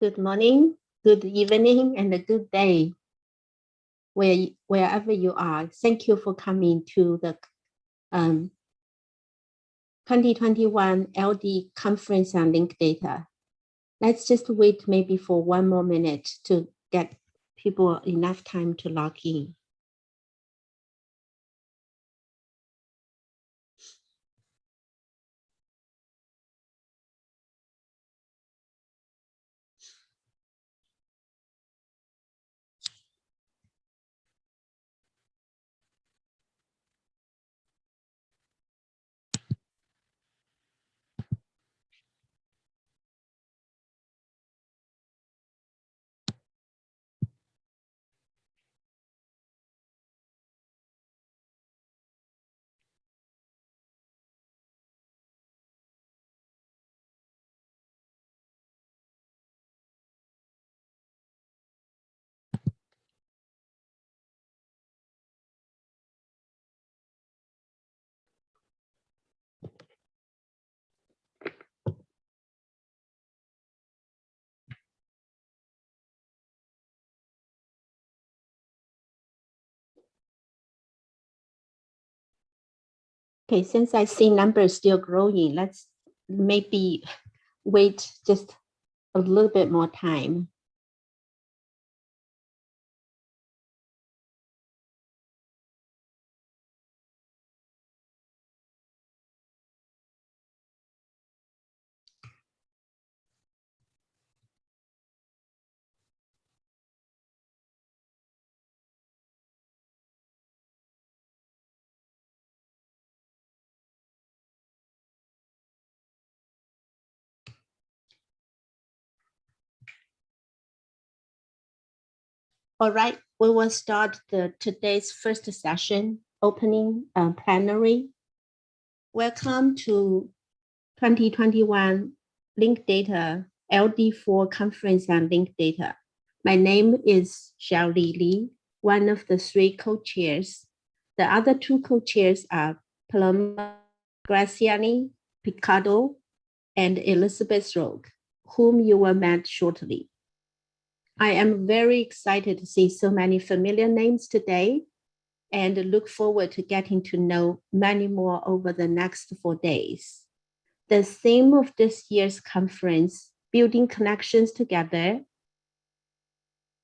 Good morning, good evening, and a good day, wherever you are. Thank you for coming to the 2021 LD Conference on linked data. Let's just wait maybe for one more minute to get people enough time to log in. Okay, since I see numbers still growing, let's maybe wait just a little bit more time. All right, we will start today's first session, opening plenary. Welcome to 2021 Linked Data LD4 Conference on Linked Data. My name is Xiaoli Li, one of the three co-chairs. The other two co-chairs are Paloma Graziani Picado and Elizabeth Rogue, whom you will meet shortly. I am very excited to see so many familiar names today and look forward to getting to know many more over the next 4 days. The theme of this year's conference, Building Connections Together,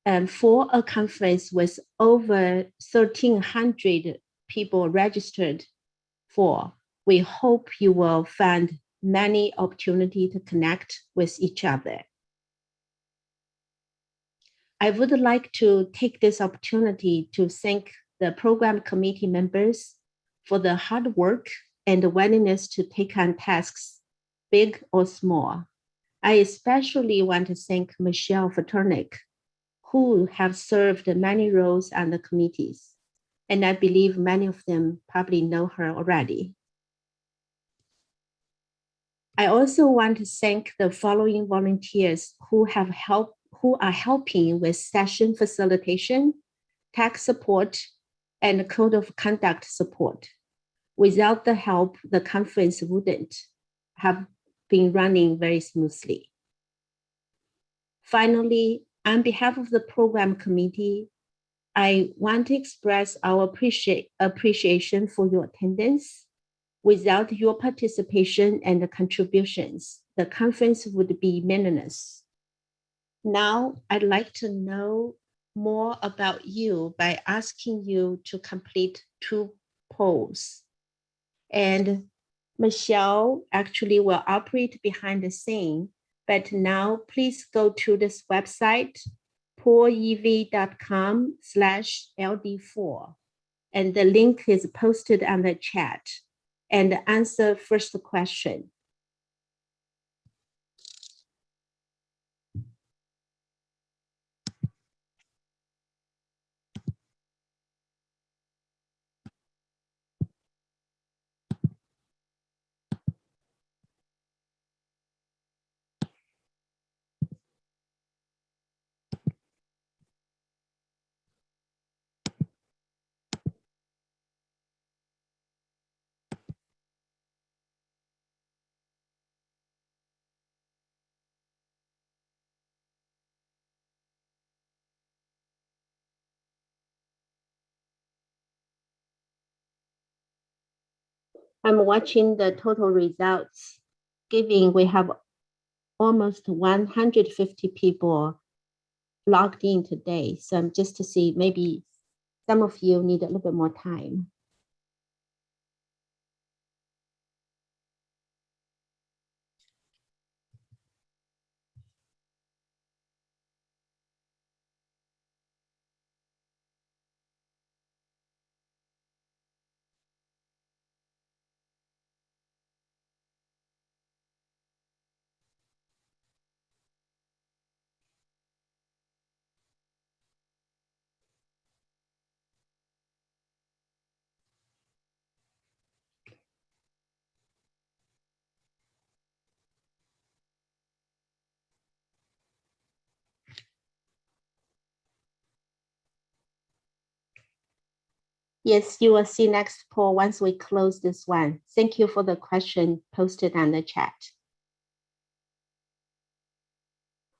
and for a conference with over 1,300 people registered for, we hope you will find many opportunities to connect with each other. I would like to take this opportunity to thank the program committee members for the hard work and the willingness to take on tasks, big or small. I especially want to thank Michelle Faternick, who have served many roles on the committees, and I believe many of them probably know her already. I also want to thank the following volunteers who are helping with session facilitation, tech support, and code of conduct support. Without the help, the conference wouldn't have been running very smoothly. Finally, on behalf of the program committee, I want to express our appreciation for your attendance. Without your participation and contributions, the conference would be meaningless. Now, I'd like to know more about you by asking you to complete 2 polls. And Michelle actually will operate behind the scene, but now please go to this website, poolev.com/LD4, and the link is posted on the chat, and answer first question. I'm watching the total results, given we have almost 150 people logged in today. So I'm just to see, maybe some of you need a little bit more time. Yes, you will see next poll once we close this one. Thank you for the question posted on the chat.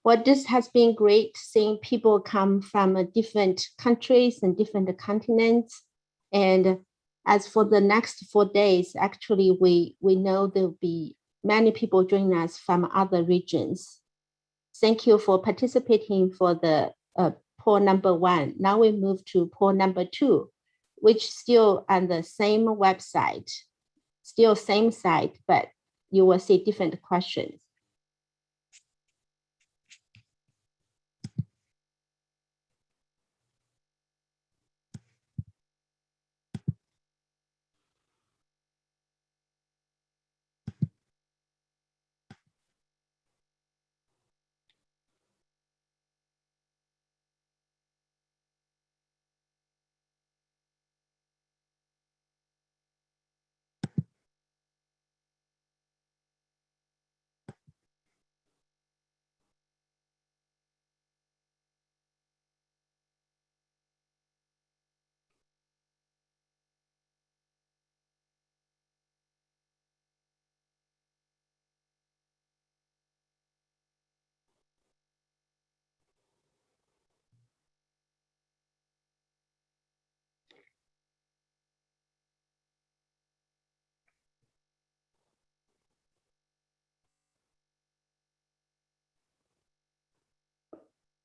Well, this has been great seeing people come from different countries and different continents. And as for the next 4 days, actually, we know there'll be many people joining us from other regions. Thank you for participating for the poll number 1. Now we move to poll number 2, which still on the same website, still same site, but you will see different questions.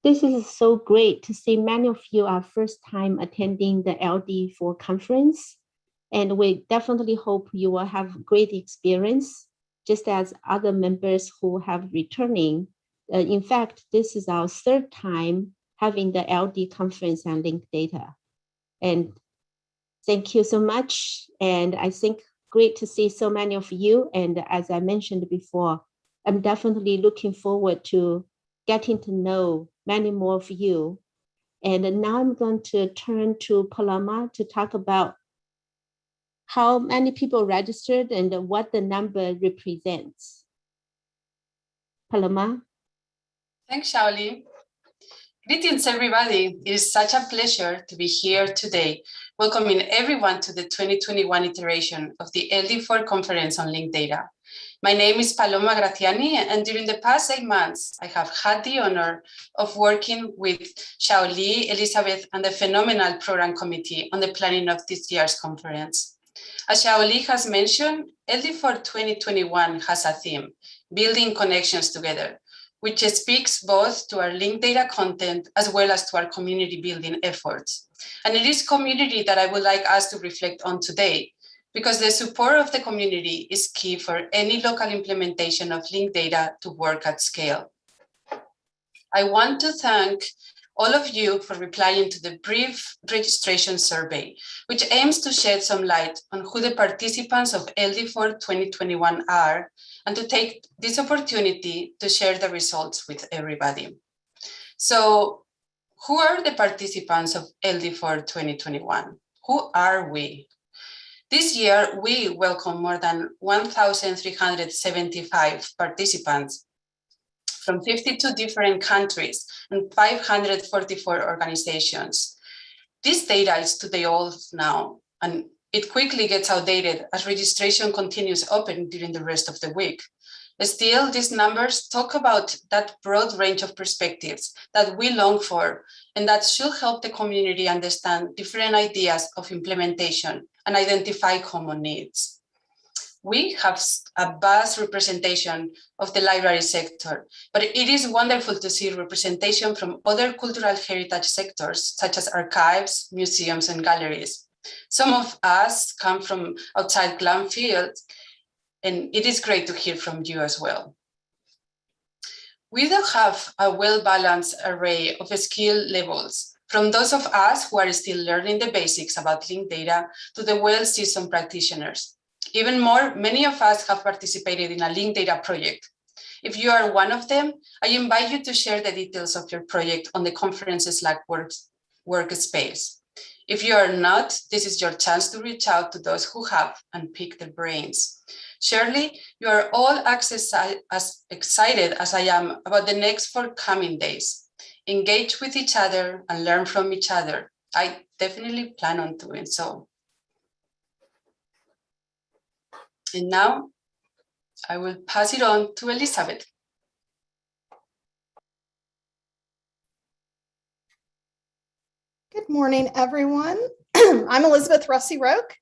This is so great to see many of you are first time attending the LD4 conference. And we definitely hope you will have great experience, just as other members who have returning. In fact, this is our 3rd time having the LD conference on linked data. And thank you so much. And I think great to see so many of you. And as I mentioned before, I'm definitely looking forward to getting to know many more of you. And now I'm going to turn to Paloma to talk about how many people registered and what the number represents. Paloma? Thanks, Shaoli. Greetings, everybody. It is such a pleasure to be here today, welcoming everyone to the 2021 iteration of the LD4 Conference on Linked Data. My name is Paloma Graziani, and during the past 8 months, I have had the honor of working with Shaoli, Elizabeth, and the phenomenal program committee on the planning of this year's conference. As Shaoli has mentioned, LD4 2021 has a theme, building connections together, which speaks both to our linked data content as well as to our community building efforts. And it is community that I would like us to reflect on today, because the support of the community is key for any local implementation of linked data to work at scale. I want to thank all of you for replying to the brief registration survey, which aims to shed some light on who the participants of LD4 2021 are, and to take this opportunity to share the results with everybody. So, who are the participants of LD4 2021? Who are we? This year, we welcome more than 1,375 participants from 52 different countries and 544 organizations. This data is today old now, and it quickly gets outdated as registration continues open during the rest of the week. Still, these numbers talk about that broad range of perspectives that we long for, and that should help the community understand different ideas of implementation and identify common needs. We have a vast representation of the library sector, but it is wonderful to see representation from other cultural heritage sectors, such as archives, museums, and galleries. Some of us come from outside glam fields, and it is great to hear from you as well. We do have a well-balanced array of skill levels, from those of us who are still learning the basics about linked data to the well-seasoned practitioners. Even more, many of us have participated in a linked data project. If you are one of them, I invite you to share the details of your project on the conference Slack workspace. If you are not, this is your chance to reach out to those who have and pick their brains. Surely, you are all as excited as I am about the next forthcoming days. Engage with each other and learn from each other. I definitely plan on doing so. And now, I will pass it on to Elizabeth. Good morning, everyone. I'm Elizabeth Russi-Roque,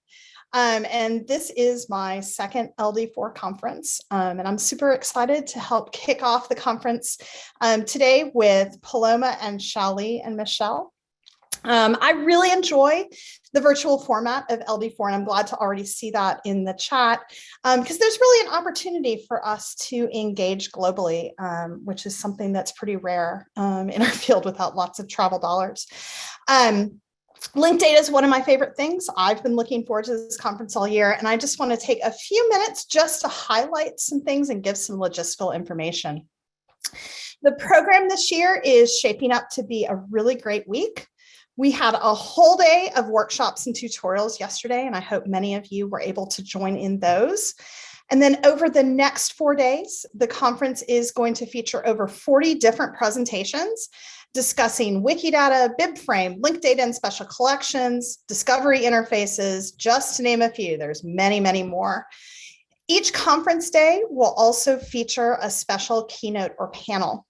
and this is my second LD4 conference. And I'm super excited to help kick off the conference today with Paloma and Shaoli and Michelle. I really enjoy the virtual format of LD4, and I'm glad to already see that in the chat, because there's really an opportunity for us to engage globally, which is something that's pretty rare in our field without lots of travel dollars. Linked data is one of my favorite things. I've been looking forward to this conference all year, and I just want to take a few minutes just to highlight some things and give some logistical information. The program this year is shaping up to be a really great week. We had a whole day of workshops and tutorials yesterday, and I hope many of you were able to join in those. And then over the next 4 days, the conference is going to feature over 40 different presentations discussing Wikidata, BibFrame, linked data and special collections, discovery interfaces, just to name a few. There's many, many more. Each conference day will also feature a special keynote or panel.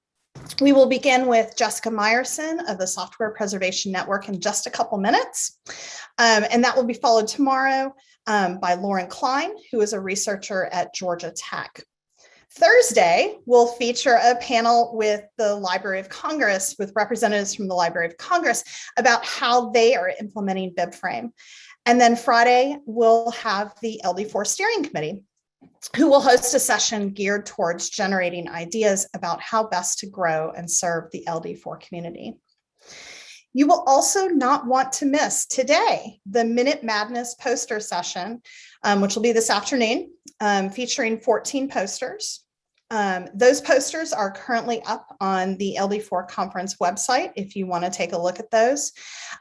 We will begin with Jessica Meyerson of the Software Preservation Network in just a couple minutes. And that will be followed tomorrow by Lauren Klein, who is a researcher at Georgia Tech. Thursday will feature a panel with the Library of Congress, with representatives from the Library of Congress about how they are implementing BibFrame. And then Friday, we'll have the LD4 Steering Committee, who will host a session geared towards generating ideas about how best to grow and serve the LD4 community. You will also not want to miss today the Minute Madness poster session, which will be this afternoon, featuring 14 posters. Those posters are currently up on the LD4 conference website if you want to take a look at those.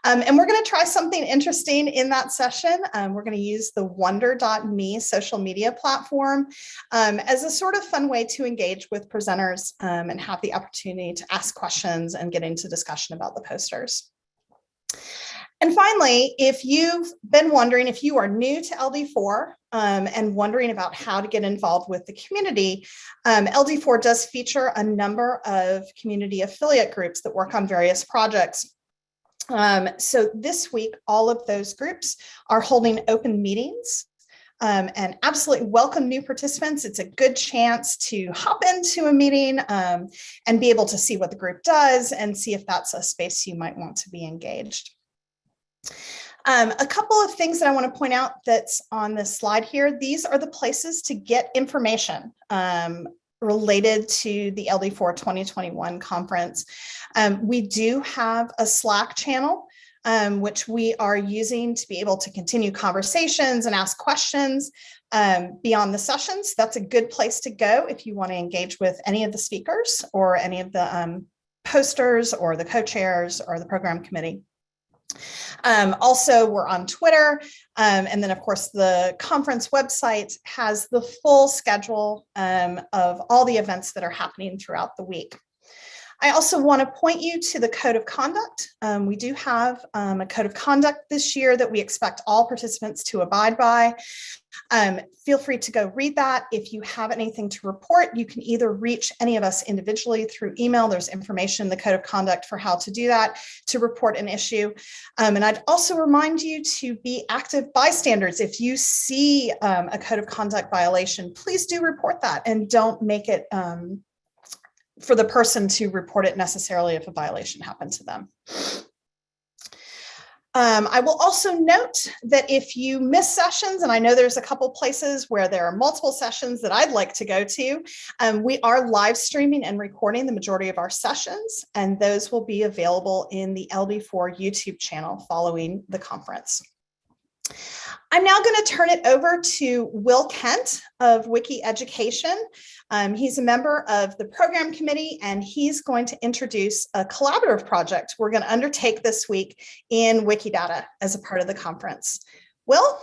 And we're going to try something interesting in that session. We're going to use the wonder.me social media platform as a sort of fun way to engage with presenters and have the opportunity to ask questions and get into discussion about the posters. And finally, if you've been wondering, if you are new to LD4 and wondering about how to get involved with the community, LD4 does feature a number of community affiliate groups that work on various projects. So this week, all of those groups are holding open meetings. And absolutely welcome new participants. It's a good chance to hop into a meeting and be able to see what the group does and see if that's a space you might want to be engaged. A couple of things that I want to point out that's on this slide here. These are the places to get information related to the LD4 2021 conference. We do have a Slack channel, which we are using to be able to continue conversations and ask questions beyond the sessions. That's a good place to go if you want to engage with any of the speakers or any of the posters or the co-chairs or the program committee. Also, we're on Twitter, and then of course the conference website has the full schedule of all the events that are happening throughout the week. I also want to point you to the code of conduct. We do have a code of conduct this year that we expect all participants to abide by. Feel free to go read that. If you have anything to report, you can either reach any of us individually through email. There's information in the code of conduct for how to do that, to report an issue. And I'd also remind you to be active bystanders. If you see a code of conduct violation, please do report that and don't make it for the person to report it necessarily if a violation happened to them. I will also note that if you miss sessions, and I know there's a couple places where there are multiple sessions that I'd like to go to, we are live streaming and recording the majority of our sessions, and those will be available in the LD4 YouTube channel following the conference. I'm now going to turn it over to Will Kent of Wiki Education. He's a member of the program committee, and he's going to introduce a collaborative project we're going to undertake this week in Wikidata as a part of the conference. Will?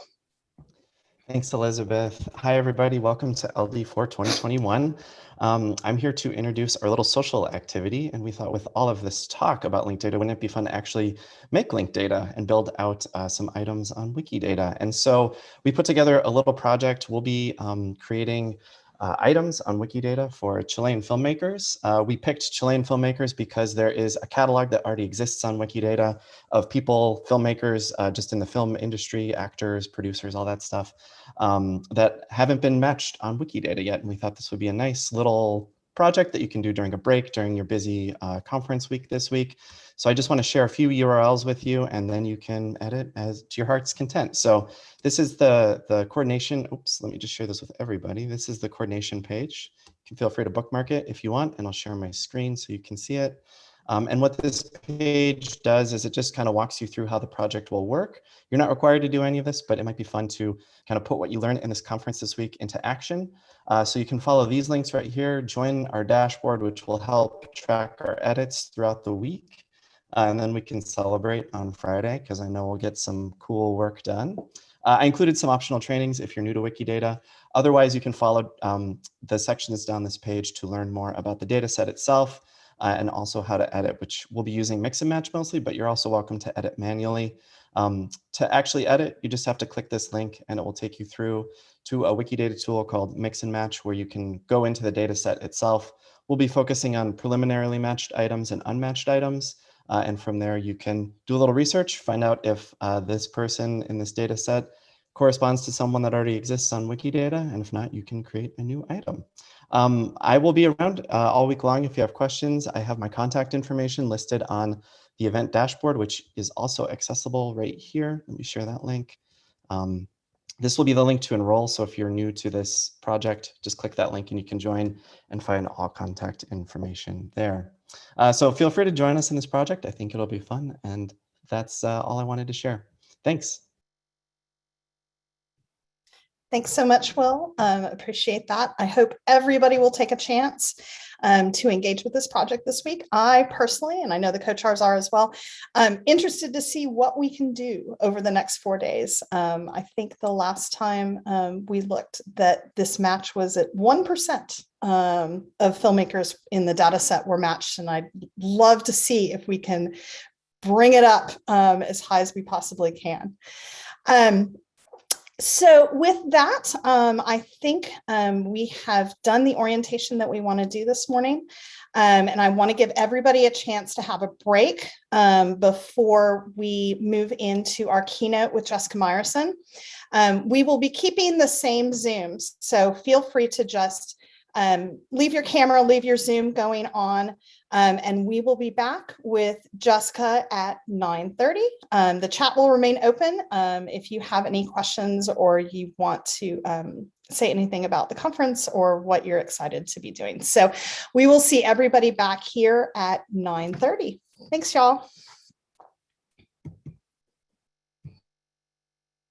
Thanks, Elizabeth. Hi, everybody. Welcome to LD4 2021. I'm here to introduce our little social activity, and we thought with all of this talk about linked data, wouldn't it be fun to actually make linked data and build out some items on Wikidata? And so we put together a little project. We'll be creating items on Wikidata for Chilean filmmakers. We picked Chilean filmmakers because there is a catalog that already exists on Wikidata of people, filmmakers, just in the film industry, actors, producers, all that stuff, that haven't been matched on Wikidata yet. And we thought this would be a nice little project that you can do during a break, during your busy conference week this week. So I just want to share a few URLs with you, and then you can edit as to your heart's content. So this is the coordination. Oops, let me just share this with everybody. This is the coordination page. You can feel free to bookmark it if you want, and I'll share my screen so you can see it. And what this page does is it just kind of walks you through how the project will work. You're not required to do any of this, but it might be fun to kind of put what you learned in this conference this week into action. So you can follow these links right here, join our dashboard, which will help track our edits throughout the week. And then we can celebrate on Friday, because I know we'll get some cool work done. I included some optional trainings if you're new to Wikidata. Otherwise, you can follow the sections down this page to learn more about the data set itself, and also how to edit, which we'll be using mix and match mostly, but you're also welcome to edit manually. To actually edit, you just have to click this link and it will take you through to a Wikidata tool called Mix and Match, where you can go into the data set itself. We'll be focusing on preliminarily matched items and unmatched items. And from there, you can do a little research, find out if this person in this data set corresponds to someone that already exists on Wikidata. And if not, you can create a new item. I will be around all week long if you have questions. I have my contact information listed on the event dashboard, which is also accessible right here. Let me share that link. This will be the link to enroll. So if you're new to this project, just click that link and you can join and find all contact information there. So feel free to join us in this project. I think it'll be fun. And that's all I wanted to share. Thanks. Thanks so much, Will. Appreciate that. I hope everybody will take a chance to engage with this project this week. I personally, and I know the co-chairs are as well, interested to see what we can do over the next 4 days. I think the last time we looked that this match was at 1% of filmmakers in the data set were matched. And I'd love to see if we can bring it up as high as we possibly can. So with that, I think we have done the orientation that we want to do this morning. And I want to give everybody a chance to have a break before we move into our keynote with Jessica Meyerson. We will be keeping the same Zooms, so feel free to just leave your camera, leave your Zoom going on, and we will be back with Jessica at 9:30. The chat will remain open if you have any questions or you want to say anything about the conference or what you're excited to be doing. So we will see everybody back here at 9:30. Thanks, y'all.